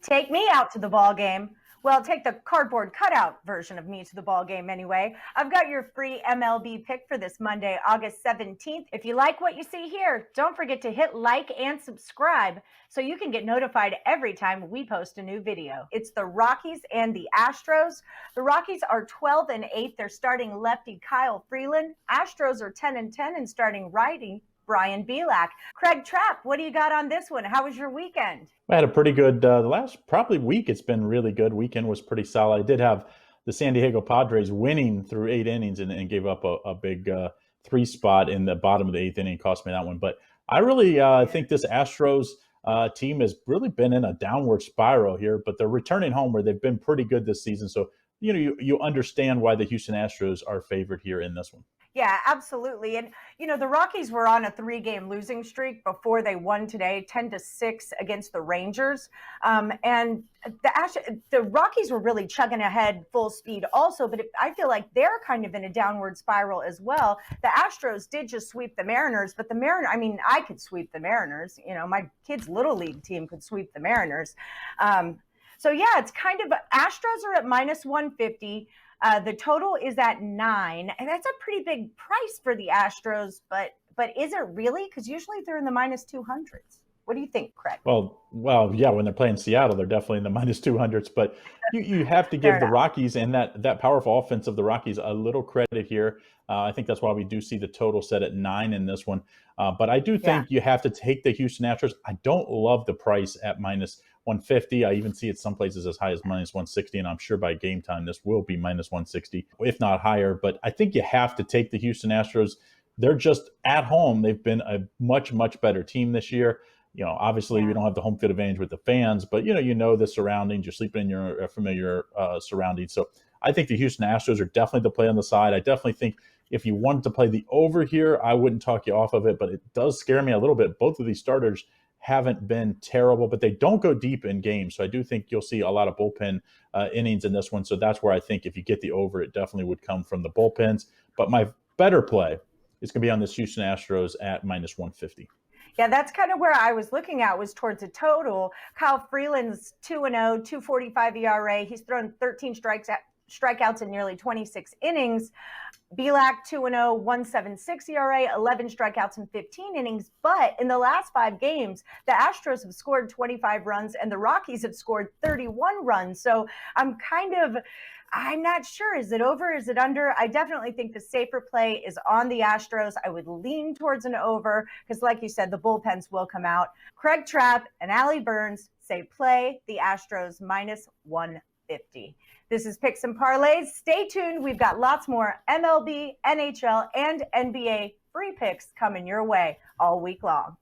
Take me out to the ball game. Well, take the cardboard cutout version of me to the ball game anyway. I've got your free MLB pick for this Monday, August 17th. If you like what you see here, don't forget to hit like and subscribe so you can get notified every time we post a new video. It's the Rockies and the Astros. The Rockies are 12-8. They're starting lefty Kyle Freeland. Astros are 10-10 and starting righty Brian Belak. Craig Trapp, what do you got on this one? How was your weekend? I had a pretty good, the last probably week, it's been really good. Weekend was pretty solid. I did have the San Diego Padres winning through 8 innings and gave up a big 3 spot in the bottom of the 8th inning, cost me that one. But I really think this Astros team has really been in a downward spiral here, but they're returning home where they've been pretty good this season. So, you understand why the Houston Astros are favored here in this one. Yeah, absolutely. And, the Rockies were on a 3-game losing streak before they won today, 10-6 against the Rangers. And the Rockies were really chugging ahead full speed also, but I feel like they're kind of in a downward spiral as well. The Astros did just sweep the Mariners, but I could sweep the Mariners. My kids' Little League team could sweep the Mariners. So, yeah, it's kind of Astros are at -150. The total is at 9, and that's a pretty big price for the Astros, but is it really? Because usually they're in the -200s. What do you think, Craig? Well, yeah, when they're playing Seattle, they're definitely in the -200s, but you have to give the Rockies and that powerful offense of the Rockies a little credit here. I think that's why we do see the total set at 9 in this one. But I do think you have to take the Houston Astros. I don't love the price at -150. I even see it some places as high as -160, and I'm sure by game time this will be -160, if not higher. But I think you have to take the Houston Astros. They're just at home. They've been a much, much better team this year. Obviously we don't have the home field advantage with the fans, but you know the surroundings. You're sleeping in your familiar surroundings. So I think the Houston Astros are definitely the play on the side. I definitely think if you wanted to play the over here, I wouldn't talk you off of it, but it does scare me a little bit. Both of these starters haven't been terrible, but they don't go deep in games. So I do think you'll see a lot of bullpen innings in this one. So that's where I think if you get the over, it definitely would come from the bullpens. But my better play is going to be on this Houston Astros at -150. Yeah, that's kind of where I was looking at, was towards a total. Kyle Freeland's 2-0, 2.45 ERA. He's thrown 13 strikeouts in nearly 26 innings. Belak 2-0, 1.76 ERA, 11 strikeouts in 15 innings. But in the last 5 games, the Astros have scored 25 runs and the Rockies have scored 31 runs. So I'm not sure. Is it over? Is it under? I definitely think the safer play is on the Astros. I would lean towards an over because, like you said, the bullpens will come out. Craig Trapp and Allie Burns say play the Astros -150. This is Picks and Parlays. Stay tuned. We've got lots more MLB, NHL, and NBA free picks coming your way all week long.